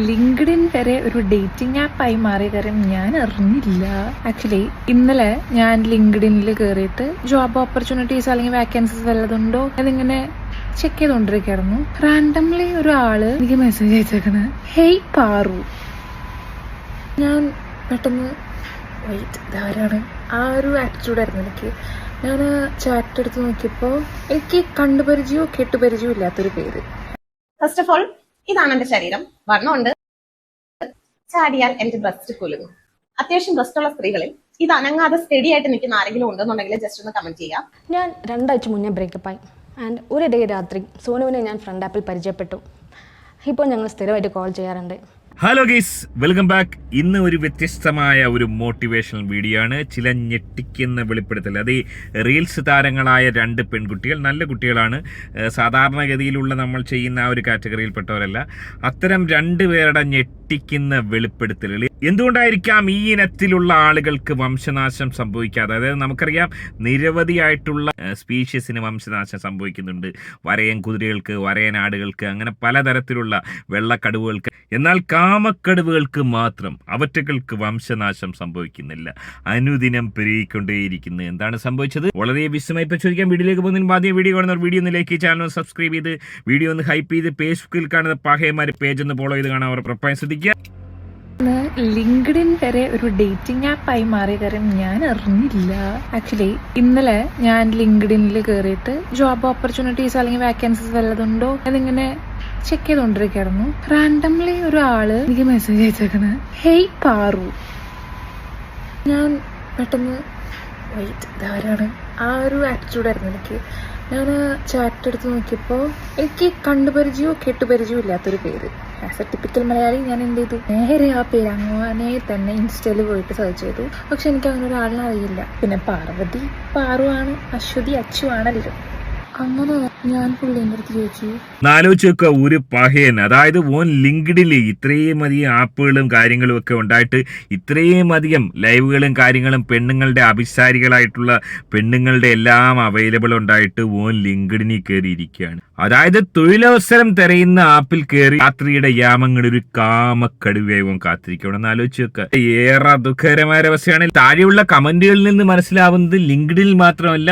LinkedIn വരെ ഒരു dating ആപ്പായി മാറിയ കാര്യം ഞാൻ അറിഞ്ഞില്ല. ആക്ച്വലി ഇന്നലെ ഞാൻ ലിങ്ക്ഡിനിൽ കയറിയിട്ട് ജോബ് ഓപ്പർച്യൂണിറ്റീസ് അല്ലെങ്കിൽ വാക്കൻസീസ് വല്ലതുണ്ടോ എന്നിങ്ങനെ ചെക്ക് ചെയ്തുകൊണ്ടിരിക്കുകയായിരുന്നു. റാൻഡംലി ഒരാള് എനിക്ക് മെസ്സേജ് അയച്ചേക്കണ്, ഹേയ് പാറു. ഞാൻ പെട്ടെന്ന് വെയിറ്റ്, ഇതാരാണ്? ആ ഒരു ആറ്റിറ്റ്യൂഡായിരുന്നു എനിക്ക്. ഞാൻ ചാറ്റ് എടുത്ത് നോക്കിയപ്പോൾ എനിക്ക് കണ്ടുപരിചയമോ കേട്ടുപരിചയമോ ഇല്ലാത്തൊരു പേര്. ഫസ്റ്റ് ഓഫ് ഓൾ, ഇതാണ് എന്റെ ശരീരം. വണ്ണമുണ്ട്, ചാടിയാൽ എന്റെ ബ്രസ്റ്റ് കുലുങ്ങും. അത്യാവശ്യം ബ്രസ്റ്റുള്ള സ്ത്രീകളിൽ ഇത് അനങ്ങാതെ സ്റ്റഡി ആയിട്ട് നിൽക്കുന്ന ആരെങ്കിലും ഉണ്ടെന്നുണ്ടെങ്കിൽ ജസ്റ്റ് ഒന്ന് കമന്റ് ചെയ്യാം. ഞാൻ 2 ആഴ്ച മുന്നേ ബ്രേക്കപ്പായി ആൻഡ് ഒരു ഡേ രാത്രി സോനുവിനെ ഞാൻ ഫ്രണ്ട് ആപ്പിൽ പരിചയപ്പെട്ടു. ഇപ്പോൾ ഞങ്ങൾ സ്ഥിരമായിട്ട് കോൾ ചെയ്യാറുണ്ട്. Hello guys, welcome back. ഇന്ന് ഒരു വ്യത്യസ്തമായ ഒരു മോട്ടിവേഷണൽ വീഡിയോ ആണ്. ചില ഞെട്ടിക്കുന്ന വെളിപ്പെടുത്തൽ. അത് ഈ റീൽസ് താരങ്ങളായ 2 പെൺകുട്ടികൾ, നല്ല കുട്ടികളാണ്, സാധാരണഗതിയിലുള്ള നമ്മൾ ചെയ്യുന്ന ആ ഒരു കാറ്റഗറിയിൽപ്പെട്ടവരല്ല. അത്തരം 2 പേരുടെ ഞെട്ടിക്കുന്ന വെളിപ്പെടുത്തലുകൾ. എന്തുകൊണ്ടായിരിക്കാം ഈ ഇനത്തിലുള്ള ആളുകൾക്ക് വംശനാശം സംഭവിക്കാതെ? അതായത് നമുക്കറിയാം, നിരവധിയായിട്ടുള്ള സ്പീഷ്യസിന് വംശനാശം സംഭവിക്കുന്നുണ്ട്. വരയൻ കുതിരകൾക്ക്, വരയൻ ആടുകൾക്ക്, അങ്ങനെ പലതരത്തിലുള്ള വെള്ളക്കടുവുകൾക്ക്. എന്നാൽ കാമക്കടുവുകൾക്ക് മാത്രം, അവറ്റകൾക്ക് വംശനാശം സംഭവിക്കുന്നില്ല. അനുദിനം പെരുകിക്കൊണ്ടേയിരിക്കുന്നു. എന്താണ് സംഭവിച്ചത്? വളരെ വിശദമായി പരിശോധിക്കാം. വീഡിയോയിലേക്ക് പോകുന്നതിന് ആദ്യം വീഡിയോ കാണുന്നവർ വീഡിയോ ഒന്ന് ലൈക്ക് ചെയ്ത് ചാനൽ ഒന്ന് സബ്സ്ക്രൈബ് ചെയ്ത് വീഡിയോ ഒന്ന് ഹൈപ്പ് ചെയ്ത് ഫേസ്ബുക്കിൽ കാണുന്ന പഹയന്മാർ പേജ് ഒന്ന് ഫോളോ ചെയ്ത് കാണാൻ അവർ പ്രൊഫൈൽ ശ്രദ്ധിക്കുക. ലിങ്ക്ഡിൻ വരെ ഒരു ഡേറ്റിംഗ് ആപ്പായി മാറിയ കാര്യം ഞാൻ അറിഞ്ഞില്ല. ആക്ച്വലി ഇന്നലെ ഞാൻ ലിങ്ക്ഡിനിൽ കയറിയിട്ട് ജോബ് ഓപ്പർച്യൂണിറ്റീസ് അല്ലെങ്കിൽ വാക്കൻസീസ് വല്ലതുണ്ടോ എന്നിങ്ങനെ ചെക്ക് ചെയ്തുകൊണ്ടിരിക്കുകയായിരുന്നു. റാൻഡംലി ഒരാള് എനിക്ക് മെസ്സേജ് അയച്ചേക്കണ്, ഹേയ് പാറു. ഞാൻ പെട്ടെന്ന് വെയിറ്റ്, ഇതാരാണ്? ആ ഒരു ആറ്റിറ്റ്യൂഡായിരുന്നു എനിക്ക്. ഞാൻ ചാറ്റ് എടുത്ത് നോക്കിയപ്പോൾ എനിക്ക് കണ്ടുപരിചയമോ കേട്ടുപരിചയമോ ഇല്ലാത്തൊരു പേര്. ആസ് എ ടിപ്പിക്കൽ മലയാളി ഞാൻ എന്ത് ചെയ്തു, നേരെ ആ പേര് അങ്ങനെ തന്നെ ഇൻസ്റ്റയിൽ പോയിട്ട് സെർച്ച് ചെയ്തു. പക്ഷെ എനിക്ക് അങ്ങനെ ഒരാളിനെ അറിയില്ല. പിന്നെ പാർവതി പാറു ആണ്, അശ്വതി അച്ചു ആണല്ലോ. അങ്ങനെ ഞാൻ പുള്ളിൻ്റെ അടുത്ത് ചോദിച്ചു, ആലോചിച്ച് നോക്കുക, ഒരു പഹയൻ, അതായത് ഓൻ ലിങ്ക്ഡിനിൽ ഇത്രയും അധികം ആപ്പുകളും കാര്യങ്ങളും ഒക്കെ ഉണ്ടായിട്ട്, ഇത്രയും അധികം ലൈവുകളും കാര്യങ്ങളും പെണ്ണുങ്ങളുടെ അഭിസാരികളായിട്ടുള്ള പെണ്ണുങ്ങളുടെ എല്ലാം അവൈലബിൾ ഉണ്ടായിട്ട് ഓൻ ലിങ്ക്ഡിനിൽ കയറിയിരിക്കുകയാണ്. അതായത് തൊഴിലവസരം തിരയുന്ന ആപ്പിൽ കയറി രാത്രിയുടെ യാമങ്ങളിൽ ഒരു കാമക്കടുവയായി ഓൻ കാത്തിരിക്കണം. ആലോചിച്ച് നോക്കുക, ഏറെ ദുഃഖകരമായ അവസ്ഥയാണ്. താഴെയുള്ള കമന്റുകളിൽ നിന്ന് മനസ്സിലാവുന്നത് ലിങ്ക്ഡിനിൽ മാത്രമല്ല,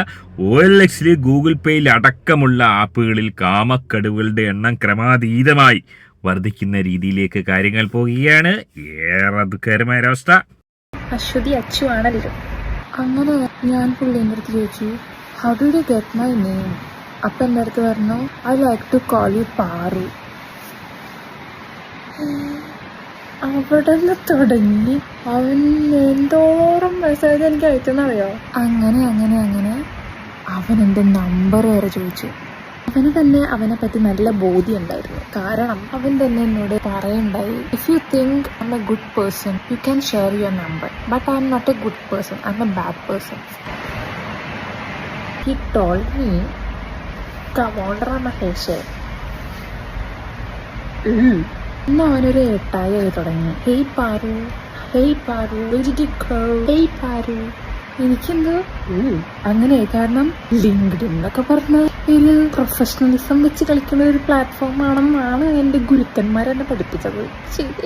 OLX, ഗൂഗിൾ പേയിൽ അടക്കമുള്ള ആപ്പുകളിൽ കാമക്കടുവകളുടെ എണ്ണം ക്രമാതീതമായി വർദ്ധിക്കുന്ന രീതിയിലേക്ക് കാര്യങ്ങൾ പോകുകയാണ്. ഏറെ ദുഃഖകരമായ അവസ്ഥ. അശ്വതി അച്ചു ആണല്ലോ. അങ്ങനെ ഞാൻ പുള്ളിൻ്റെ അടുത്ത് ചോദിച്ചു, how do you get my name? അപ്പം എൻ്റെ അടുത്ത് പറഞ്ഞു, I like to call you Paru. അവിടെ നിന്ന് തുടങ്ങി അവൻ എന്തോരം മെസ്സേജ് എനിക്ക് അയച്ചെന്നറിയോ. അങ്ങനെ അങ്ങനെ അങ്ങനെ അവൻ എൻ്റെ നമ്പർ വരെ ചോദിച്ചു. അവന് തന്നെ അവനെ പറ്റി നല്ല ബോധ്യം ഉണ്ടായിരുന്നു. കാരണം അവൻ തന്നെ എന്നോട് പറയുണ്ടായി, if you think I am a good person you can share your number, but I am not a good person, I am a bad person. He told me, commander Mahesh. ഇന്ന് അവനൊരു ഏട്ടായി ആയി തുടങ്ങി. Hey Paru, hey Paru, hey Paru. എനിക്കെന്തോ അങ്ങനെ. കാരണം LinkedIn എന്നൊക്കെ പറഞ്ഞ ഒരു പ്രൊഫഷണലിസം വെച്ച് കളിക്കുന്ന ഒരു പ്ലാറ്റ്ഫോം ആണെന്നാണ് എൻ്റെ ഗുരുക്കന്മാർ എന്നെ പഠിപ്പിച്ചത്.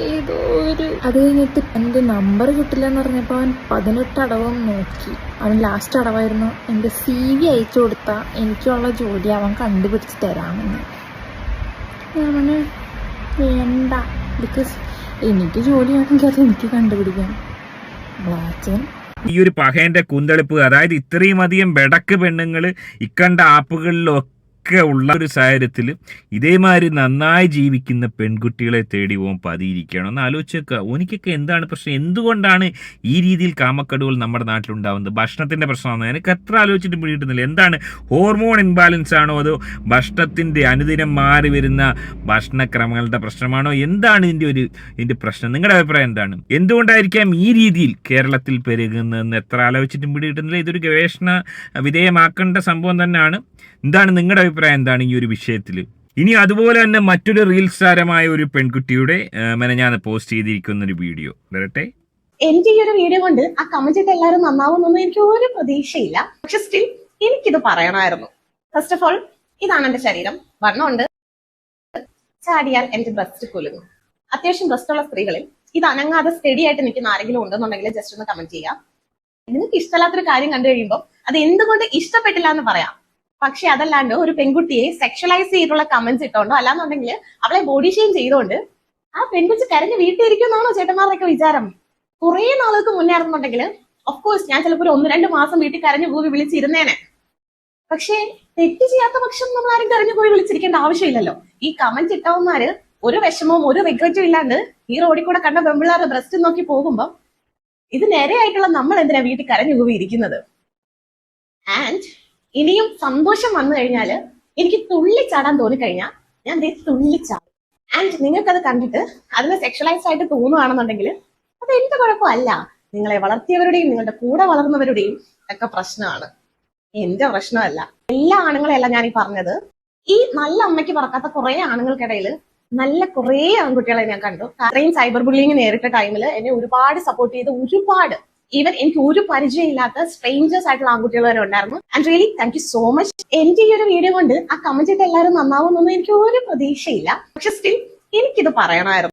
ഏതോ ഒരു അത് കഴിഞ്ഞിട്ട് എൻ്റെ നമ്പർ കിട്ടില്ല എന്ന് പറഞ്ഞപ്പോൾ അവൻ 18 അടവും നോക്കി. അവൻ ലാസ്റ്റ് അടവായിരുന്നു എൻ്റെ CV അയച്ചു കൊടുത്താൽ എനിക്കുള്ള ജോലി അവൻ കണ്ടുപിടിച്ച് തരാമെന്ന്. ഞാൻ വേണ്ട, ബിക്കോസ് എനിക്ക് ജോലിയാണെങ്കിൽ അത് എനിക്ക് കണ്ടുപിടിക്കാം. ബ്ലാച്ചൻ ഈ ഒരു പഹയന്റെ കുന്തളിപ്പ്, അതായത് ഇത്രയും അധികം ബെടക്ക് പെണ്ണുങ്ങൾ ഇക്കണ്ട ആപ്പുകളിലൊക്കെ ഉള്ള ഒരു സാഹചര്യത്തിൽ ഇതേമാതിരി നന്നായി ജീവിക്കുന്ന പെൺകുട്ടികളെ തേടി പോകാൻ പതിയിരിക്കുകയാണ്. ഒന്ന് ആലോചിച്ച് വെക്കുക, ഓനിക്കൊക്കെ എന്താണ് പ്രശ്നം? എന്തുകൊണ്ടാണ് ഈ രീതിയിൽ കാമക്കടുകൾ നമ്മുടെ നാട്ടിലുണ്ടാവുന്നത്? ഭക്ഷണത്തിന്റെ പ്രശ്നമാണ്. എനിക്ക് എത്ര ആലോചിച്ചിട്ട് പിടികിട്ടുന്നില്ല. എന്താണ്, ഹോർമോൺ ഇൻബാലൻസ് ആണോ, അതോ ഭക്ഷണത്തിന്റെ അനുദിനം മാറി വരുന്ന ഭക്ഷണക്രമങ്ങളുടെ പ്രശ്നമാണോ? എന്താണ് ഇതിന്റെ പ്രശ്നം? നിങ്ങളുടെ അഭിപ്രായം എന്താണ്? എന്തുകൊണ്ടായിരിക്കാം ഈ രീതിയിൽ കേരളത്തിൽ പെരുകുന്നതെന്ന് എത്ര ആലോചിച്ചിട്ടും പിടികിട്ടുന്നില്ല. ഇതൊരു ഗവേഷണ വിധേയമാക്കേണ്ട സംഭവം തന്നെയാണ്. എന്താണ് നിങ്ങളുടെ അഭിപ്രായം? എന്താണ് ഈ ഒരു വിഷയത്തിൽ? ഇനി അതുപോലെ തന്നെ മറ്റൊരു റീൽസ് താരമായ ഒരു പെൺകുട്ടിയുടെ ഞാൻ പോസ്റ്റ് ചെയ്തിരിക്കുന്ന ഒരു വീഡിയോ വരട്ടെ. എന്റെ ഈ ഒരു വീഡിയോ കൊണ്ട് ആ കമന്റ് ഇട്ട് എല്ലാവരും നന്നാവുന്നൊന്നും എനിക്ക് ഒരു പ്രതീക്ഷയില്ല. പക്ഷെ സ്റ്റിൽ എനിക്കിത് പറയണമായിരുന്നു. ഫസ്റ്റ് ഓഫ് ഓൾ, ഇതാണ് എന്റെ ശരീരം. വണ്ണമുണ്ട്, ചാടിയാൽ എന്റെ ബ്രസ്റ്റ് കുലുങ്ങും. അത്യാവശ്യം ബ്രസ്റ്റ് ഉള്ള സ്ത്രീകളിൽ ഇത് അനങ്ങാതെ സ്റ്റഡി ആയിട്ട് നിൽക്കുന്ന ആരെങ്കിലും ഉണ്ടെന്നുണ്ടെങ്കിൽ ജസ്റ്റ് ഒന്ന് കമന്റ് ചെയ്യാം. നിങ്ങൾക്ക് ഇഷ്ടമല്ലാത്തൊരു കാര്യം കണ്ടു കഴിയുമ്പോൾ അത് എന്തുകൊണ്ട് ഇഷ്ടപ്പെട്ടില്ല എന്ന് പറയാം. പക്ഷെ അതല്ലാണ്ട് ഒരു പെൺകുട്ടിയെ സെക്ഷലൈസ് ചെയ്തിട്ടുള്ള കമന്റ്സ് ഇട്ടോണ്ടോ അല്ലാന്നുണ്ടെങ്കിൽ അവളെ ബോഡി ഷെയിം ചെയ്തോണ്ട് ആ പെൺകുട്ടി കരഞ്ഞ് വീട്ടിലിരിക്കുന്നാണോ ചേട്ടന്മാരുടെയൊക്കെ വിചാരം? കുറെ നാളുകൾക്ക് മുന്നേ ആണെന്നുണ്ടെങ്കിൽ ഓഫ്കോഴ്സ് ഞാൻ ചിലപ്പോൾ ഒരു 1-2 മാസം വീട്ടിൽ കരഞ്ഞു പോയി വിളിച്ചിരുന്നേനെ. പക്ഷേ തെറ്റ് ചെയ്യാത്ത പക്ഷം നമ്മൾ ആരും കരഞ്ഞു പോയി വിളിച്ചിരിക്കേണ്ട ആവശ്യമില്ലല്ലോ. ഈ കമന്റ് ഇട്ടവന്മാര് ഒരു വിഷമവും ഒരു റിഗ്രറ്റും ഇല്ലാണ്ട് ഈ റോഡിൽ കൂടെ കണ്ട പെമ്പിള്ളാരുടെ ബ്രസ്റ്റ് നോക്കി പോകുമ്പോൾ ഇത് നേരെയായിട്ടുള്ള നമ്മൾ എന്തിനാ വീട്ടിൽ കരഞ്ഞു പോയി ഇരിക്കുന്നത്? ആൻഡ് ഇനിയും സന്തോഷം വന്നു കഴിഞ്ഞാല് എനിക്ക് തുള്ളിച്ചാടാൻ തോന്നിക്കഴിഞ്ഞാൽ ഞാൻ തുള്ളിച്ചാടും. ആൻഡ് നിങ്ങൾക്കത് കണ്ടിട്ട് അതിന് സെക്ഷലൈസ്ഡ് ആയിട്ട് തോന്നുകയാണെന്നുണ്ടെങ്കിൽ അത് എന്റെ കുഴപ്പമല്ല, നിങ്ങളെ വളർത്തിയവരുടെയും നിങ്ങളുടെ കൂടെ വളർന്നവരുടെയും ഒക്കെ പ്രശ്നമാണ്, എന്റെ പ്രശ്നമല്ല. എല്ലാ ആണുങ്ങളെയല്ല ഞാൻ ഈ പറഞ്ഞത്. ഈ നല്ല അമ്മയ്ക്ക് പറക്കാത്ത കുറെ ആണുങ്ങൾക്കിടയിൽ നല്ല കുറെ ആൺകുട്ടികളെ ഞാൻ കണ്ടു. അത്രയും സൈബർ ബുള്ളിങ് നേരിട്ട ടൈമിൽ എന്നെ ഒരുപാട് സപ്പോർട്ട് ചെയ്ത് ഒരുപാട് ഈവൻ എനിക്ക് ഒരു പരിചയമില്ലാത്ത സ്ട്രേഞ്ചേഴ്സ് ആയിട്ടുള്ള ആൺകുട്ടികൾ വരെ ഉണ്ടായിരുന്നു. And really thank you so much. എന്റെ ഈ ഒരു വീഡിയോ കൊണ്ട് ആ കമന്റ് ഇട്ട് എല്ലാവരും നന്നാവുന്നൊന്നും എനിക്ക് ഒരു പ്രതീക്ഷയില്ല. പക്ഷെ സ്റ്റിൽ എനിക്കിത് പറയണമായിരുന്നു.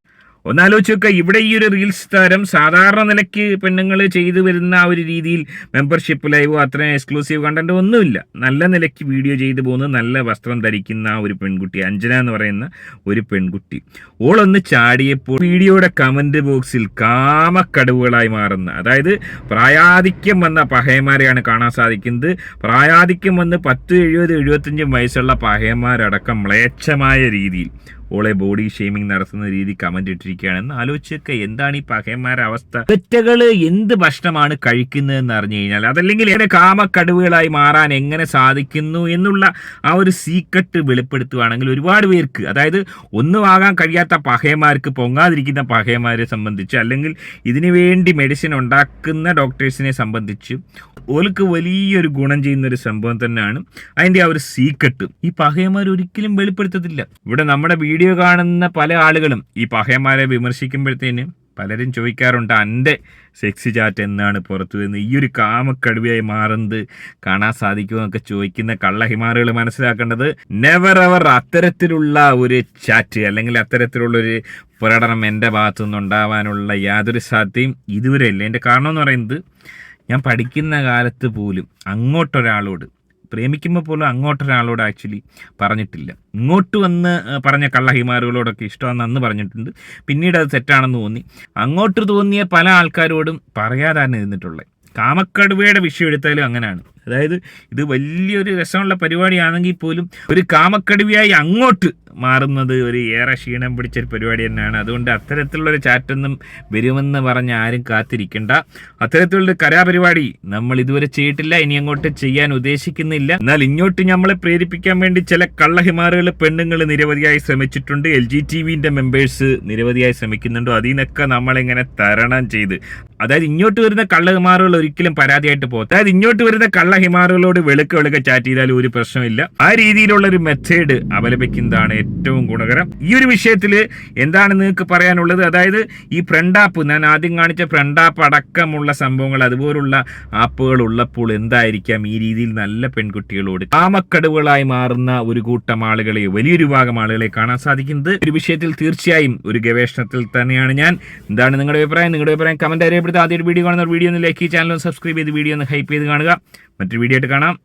ഒന്നാലോചിച്ച് നോക്കുക, ഇവിടെ ഈ ഒരു റീൽസ് താരം സാധാരണ നിലയ്ക്ക് പെണ്ണുങ്ങൾ ചെയ്തു വരുന്ന ആ ഒരു രീതിയിൽ മെമ്പർഷിപ്പ് ലൈവോ അത്രയും എക്സ്ക്ലൂസീവ് കണ്ടന്റ് ഒന്നുമില്ല. നല്ല നിലയ്ക്ക് വീഡിയോ ചെയ്തു പോകുന്ന നല്ല വസ്ത്രം ധരിക്കുന്ന ഒരു പെൺകുട്ടി, അഞ്ജന എന്ന് പറയുന്ന ഒരു പെൺകുട്ടി. ഓളൊന്ന് ചാടിയപ്പോൾ വീഡിയോയുടെ കമന്റ് ബോക്സിൽ കാമക്കടവുകളായി മാറുന്ന, അതായത് പ്രായാധിക്യം വന്ന പഹയന്മാരെയാണ് കാണാൻ സാധിക്കുന്നത്. പ്രായാധിക്യം വന്ന് 10, 70, 75 വയസ്സുള്ള പഹയന്മാരടക്കം മ്ലേച്ഛമായ രീതിയിൽ ഓളെ ബോഡി ഷെയ്മിങ് നടത്തുന്ന രീതി കമന്റ് ഇട്ടിരിക്കുകയാണെന്ന് ആലോചിച്ചൊക്കെ എന്താണ് ഈ പകയന്മാരുടെ അവസ്ഥ? പെറ്റകള് എന്ത് ഭക്ഷണമാണ് കഴിക്കുന്നതെന്ന് അറിഞ്ഞു കഴിഞ്ഞാൽ അതല്ലെങ്കിൽ എങ്ങനെ കാമക്കടുവുകളായി മാറാൻ എങ്ങനെ സാധിക്കുന്നു എന്നുള്ള ആ ഒരു സീക്രട്ട് വെളിപ്പെടുത്തുകയാണെങ്കിൽ ഒരുപാട് പേർക്ക്, അതായത് ഒന്നും ആകാൻ കഴിയാത്ത പകയന്മാർക്ക്, പൊങ്ങാതിരിക്കുന്ന പകയന്മാരെ സംബന്ധിച്ച് അല്ലെങ്കിൽ ഇതിനു വേണ്ടി മെഡിസിൻ ഉണ്ടാക്കുന്ന ഡോക്ടേഴ്സിനെ സംബന്ധിച്ച് ഓൾക്ക് വലിയൊരു ഗുണം ചെയ്യുന്ന ഒരു സംഭവം തന്നെയാണ് അതിൻ്റെ ആ ഒരു സീക്രട്ട്. ഈ പകയന്മാർ ഒരിക്കലും വെളിപ്പെടുത്തത്തില്ല. ഇവിടെ നമ്മുടെ വീഡിയോ കാണുന്ന പല ആളുകളും ഈ പഹയന്മാരെ വിമർശിക്കുമ്പോഴത്തേന് പലരും ചോദിക്കാറുണ്ട്, എൻ്റെ സെക്സി ചാറ്റ് എന്നാണ് പുറത്തു നിന്ന് ഈ ഒരു കാമക്കടുവയായി മാറുന്നത് കാണാൻ സാധിക്കുമെന്നൊക്കെ ചോദിക്കുന്ന കള്ളഹിമാറുകൾ മനസ്സിലാക്കേണ്ടത് നെവർ എവർ അത്തരത്തിലുള്ള ഒരു ചാറ്റ് അല്ലെങ്കിൽ അത്തരത്തിലുള്ളൊരു പ്രകടനം എൻ്റെ ഭാഗത്തുനിന്ന് ഉണ്ടാവാനുള്ള യാതൊരു സാധ്യതയും ഇതുവരെ ഇല്ല. എൻ്റെ കാരണം എന്ന് പറയുന്നത്, ഞാൻ പഠിക്കുന്ന കാലത്ത് പോലും അങ്ങോട്ടൊരാളോട് പ്രേമിക്കുമ്പോൾ പോലും അങ്ങോട്ടൊരാളോട് ആക്ച്വലി പറഞ്ഞിട്ടില്ല. ഇങ്ങോട്ട് വന്ന് പറഞ്ഞ കള്ളഹിമാറുകളോടൊക്കെ ഇഷ്ടമാണെന്ന് അന്ന് പറഞ്ഞിട്ടുണ്ട്. പിന്നീട് അത് തെറ്റാണെന്ന് തോന്നി. അങ്ങോട്ട് തോന്നിയ പല ആൾക്കാരോടും പറയാതാണ് ഇരുന്നിട്ടുള്ളത്. കാമക്കടുവയുടെ വിഷയം എടുത്താലും അങ്ങനെയാണ്. അതായത് ഇത് വലിയൊരു രസമുള്ള പരിപാടിയാണെങ്കിൽ പോലും ഒരു കാമക്കടുവയായി അങ്ങോട്ട് മാറുന്നത് ഒരു ഏറെ ക്ഷീണം പിടിച്ചൊരു പരിപാടി തന്നെയാണ്. അതുകൊണ്ട് അത്തരത്തിലുള്ളൊരു ചാറ്റൊന്നും വരുമെന്ന് പറഞ്ഞ് ആരും കാത്തിരിക്കേണ്ട. അത്തരത്തിലുള്ളൊരു കലാപരിപാടി നമ്മൾ ഇതുവരെ ചെയ്തിട്ടില്ല, ഇനി അങ്ങോട്ട് ചെയ്യാൻ ഉദ്ദേശിക്കുന്നില്ല. എന്നാൽ ഇങ്ങോട്ട് നമ്മളെ പ്രേരിപ്പിക്കാൻ വേണ്ടി ചില കള്ളഹിമാറുകൾ പെണ്ണുങ്ങൾ നിരവധിയായി ശ്രമിച്ചിട്ടുണ്ട്. LGTVന്റെ മെമ്പേഴ്സ് നിരവധിയായി ശ്രമിക്കുന്നുണ്ടോ, അതിൽ നിന്നൊക്കെ നമ്മളിങ്ങനെ തരണം ചെയ്ത്, അതായത് ഇങ്ങോട്ട് വരുന്ന കള്ളഹിമാറുകൾ ഒരിക്കലും പരാതിയായിട്ട് പോകും. അതായത് ഇങ്ങോട്ട് വരുന്ന കള്ളഹിമാറുകളോട് വെളുക്ക ചാറ്റ് ചെയ്താലും ഒരു പ്രശ്നമില്ല. ആ രീതിയിലുള്ള ഒരു മെത്തേഡ് അവലംബിക്കുന്നതാണ് ഏറ്റവും ഗുണകരം. ഈ ഒരു വിഷയത്തിൽ എന്താണ് നിങ്ങൾക്ക് പറയാനുള്ളത്? അതായത് ഈ ഫ്രണ്ട് ആപ്പ്, ഞാൻ ആദ്യം കാണിച്ച ഫ്രണ്ട് ആപ്പ് അടക്കമുള്ള സംഭവങ്ങൾ, അതുപോലുള്ള ആപ്പുകൾ ഉള്ളപ്പോൾ എന്തായിരിക്കാം ഈ രീതിയിൽ നല്ല പെൺകുട്ടികളോട് കാമക്കടുവുകളായി മാറുന്ന ഒരു കൂട്ടം ആളുകളെ, വലിയൊരു ഭാഗം ആളുകളെ കാണാൻ സാധിക്കുന്നത്? ഒരു വിഷയത്തിൽ തീർച്ചയായും ഒരു ഗവേഷണത്തിൽ തന്നെയാണ് ഞാൻ. എന്താണ് നിങ്ങളുടെ അഭിപ്രായം? നിങ്ങളുടെ അഭിപ്രായം കമന്റ് അറിയപ്പെടുത്തുക. ആദ്യമായിട്ട് വീഡിയോ കാണുന്ന വീഡിയോ ഒന്ന് ലൈക്ക്, ചാനൽ ഒന്ന് സബ്സ്ക്രൈബ് ചെയ്ത് വീഡിയോ ഒന്ന് ഹൈപ്പ് ചെയ്ത് കാണുക. മറ്റൊരു വീഡിയോ ആയിട്ട് കാണാം.